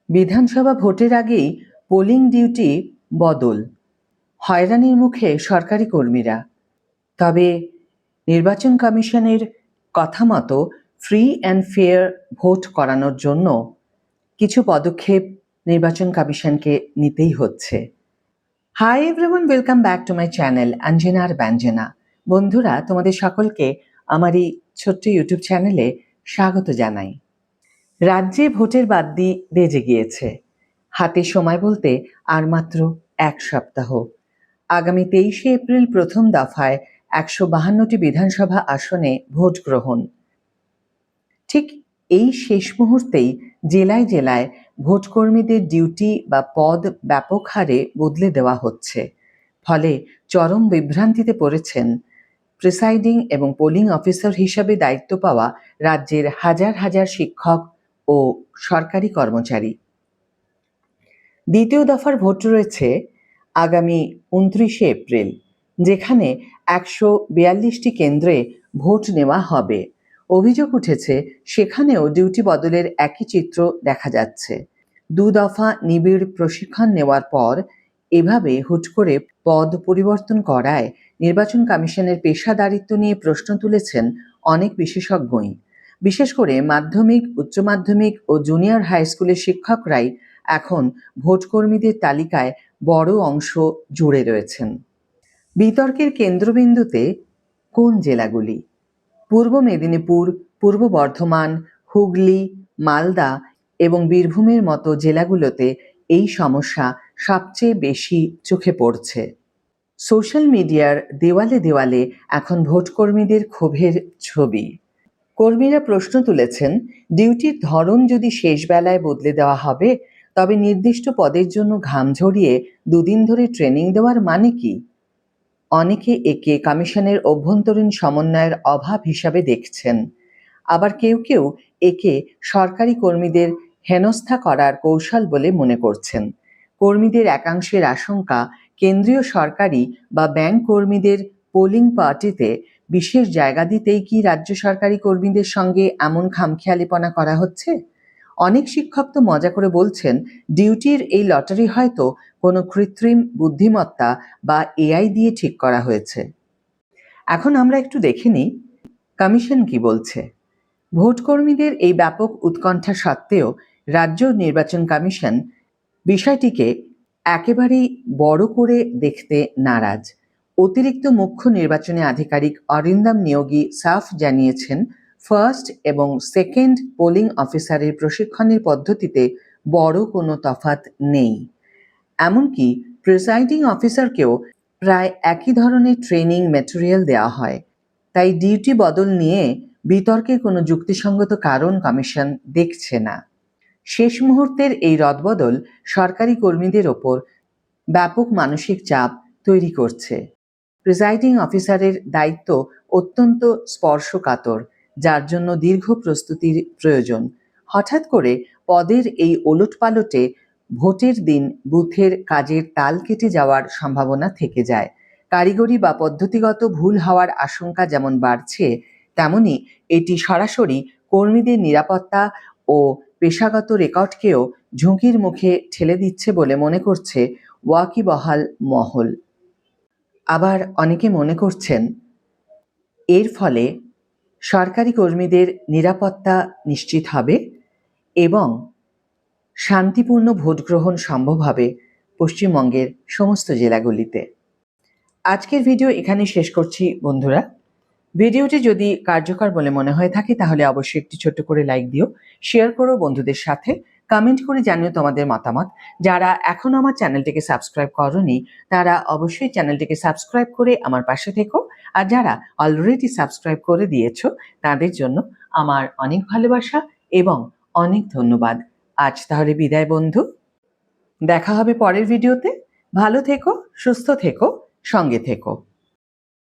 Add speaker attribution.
Speaker 1: বিধানসভা ভোটের আগেই পোলিং ডিউটি বদল, হয়রানির মুখে সরকারি কর্মীরা। তবে নির্বাচন কমিশনের কথা মতো ফ্রি অ্যান্ড ফেয়ার ভোট করানোর জন্য কিছু পদক্ষেপ নির্বাচন কমিশনকে নিতেই হচ্ছে। Hi everyone, welcome back to my channel অঞ্জনার ব্যঞ্জনা। বন্ধুরা, তোমাদের সকলকে আমার এই ছোট্ট ইউটিউব চ্যানেলে স্বাগত জানাই। রাজ্যে ভোটের বাদ্যি বেজে গিয়েছে। হাতে সময় বলতে আর মাত্র 1 সপ্তাহ। আগামী 23শে এপ্রিল প্রথম দফায় 152টি বিধানসভা আসনে ভোট গ্রহণ। ঠিক এই শেষ মুহূর্তেই জেলায় জেলায় ভোটকর্মীদের ডিউটি বা পদ ব্যাপক হারে বদলে দেওয়া হচ্ছে। ফলে চরম বিভ্রান্তিতে পড়েছেন প্রিসাইডিং এবং পোলিং অফিসার হিসাবে দায়িত্ব পাওয়া রাজ্যের হাজার হাজার শিক্ষক ও সরকারি কর্মচারী। দ্বিতীয় দফার ভোট রয়েছে আগামী 29শে এপ্রিল, যেখানে 142টি কেন্দ্রে ভোট নেওয়া হবে। অভিযোগ উঠেছে সেখানেও ডিউটি বদলের একই চিত্র দেখা যাচ্ছে। 2 দফা নিবিড় প্রশিক্ষণ নেওয়ার পর এভাবে হুট করে পদ পরিবর্তন করায় নির্বাচন কমিশনের পেশাদারিত্ব নিয়ে প্রশ্ন তুলেছেন অনেক বিশেষজ্ঞই। বিশেষ করে মাধ্যমিক, উচ্চ মাধ্যমিক ও জুনিয়র হাই স্কুলের শিক্ষকরাই এখন ভোটকর্মীদের তালিকায় বড় অংশ জুড়ে রয়েছেন। বিতর্কের কেন্দ্রবিন্দুতে কোন জেলাগুলি? পূর্ব মেদিনীপুর, পূর্ব বর্ধমান, হুগলি, মালদা এবং বীরভূমের মতো জেলাগুলোতে এই সমস্যা সবচেয়ে বেশি চোখে পড়ছে। সোশ্যাল মিডিয়ার দেওয়ালে দেওয়ালে এখন ভোটকর্মীদের ক্ষোভের ছবি। কর্মীরা প্রশ্ন তুলেছেন, ডিউটির ধরন যদি শেষ বেলায় বদলে দেওয়া হবে, তবে নির্দিষ্ট পদের জন্য ঘাম ঝরিয়ে 2 দিন ধরে ট্রেনিং দেওয়ার মানে কি? অনেকে একে কমিশনের অভ্যন্তরীণ সমন্বয়ের অভাব হিসাবে দেখছেন। আবার কেউ কেউ একে সরকারি কর্মীদের হেনস্থা করার কৌশল বলে মনে করছেন। কর্মীদের একাংশের আশঙ্কা, কেন্দ্রীয় সরকারি বা ব্যাংক কর্মীদের পোলিং পার্টিতে বিশেষ জায়গা দিতেই কি রাজ্য সরকারি কর্মীদের সঙ্গে এমন খামখেয়ালিপনা করা হচ্ছে? অনেক শিক্ষক তো মজা করে বলছেন, ডিউটির এই লটারি হয়তো কোনো কৃত্রিম বুদ্ধিমত্তা বা এআই দিয়ে ঠিক করা হয়েছে। এখন আমরা একটু দেখে নিই কমিশন কি বলছে। ভোটকর্মীদের এই ব্যাপক উৎকণ্ঠা সত্ত্বেও রাজ্য নির্বাচন কমিশন বিষয়টিকে একেবারেই বড় করে দেখতে নারাজ। অতিরিক্ত মুখ্য নির্বাচনী আধিকারিক অরিন্দম নিয়োগী সাফ জানিয়েছেন, ফার্স্ট এবং সেকেন্ড পোলিং অফিসারের প্রশিক্ষণের পদ্ধতিতে বড় কোনো তফাৎ নেই। এমনকি প্রিসাইডিং অফিসারকেও প্রায় একই ধরনের ট্রেনিং ম্যাটেরিয়াল দেওয়া হয়। তাই ডিউটি বদল নিয়ে বিতর্কের কোনো যুক্তিসঙ্গত কারণ কমিশন দেখছে না। শেষ মুহূর্তের এই রদবদল সরকারি কর্মীদের ওপর ব্যাপক মানসিক চাপ তৈরি করছে। প্রিসাইডিং অফিসারের দায়িত্ব অত্যন্ত স্পর্শকাতর, যার জন্য দীর্ঘ প্রস্তুতির প্রয়োজন। হঠাৎ করে পদের এই ওলটপালটে ভোটের দিন বুথের কাজের তাল কেটে যাওয়ার সম্ভাবনা থেকে যায়। কারিগরি বা পদ্ধতিগত ভুল হওয়ার আশঙ্কা যেমন বাড়ছে, তেমনি এটি সরাসরি কর্মীদের নিরাপত্তা ও পেশাগত রেকর্ডকেও ঝুঁকির মুখে ঠেলে দিচ্ছে বলে মনে করছে ওয়াকিবহাল মহল। আবার অনেকে মনে করছেন, এর ফলে সরকারি কর্মীদের নিরাপত্তা নিশ্চিত হবে এবং শান্তিপূর্ণ ভোট গ্রহণ সম্ভব হবে পশ্চিমবঙ্গের সমস্ত জেলাগুলিতে। আজকের ভিডিও এখানে শেষ করছি বন্ধুরা। ভিডিওটি যদি কার্যকর বলে মনে হয়ে থাকে তাহলে অবশ্যই একটি ছোট্ট করে লাইক দিও, শেয়ার করো বন্ধুদের সাথে, কমেন্ট করে জানিও তোমাদের মতামত। যারা এখনো আমার চ্যানেলটিকে সাবস্ক্রাইব করোনি তারা অবশ্যই চ্যানেলটিকে সাবস্ক্রাইব করে আমার পাশে থেকো, আর যারা অলরেডি সাবস্ক্রাইব করে দিয়েছো তাদের জন্য আমার অনেক ভালোবাসা এবং অনেক ধন্যবাদ। আজ তাহলে বিদায় বন্ধু, দেখা হবে পরের ভিডিওতে। ভালো থেকো, সুস্থ থেকো, সঙ্গে থেকো।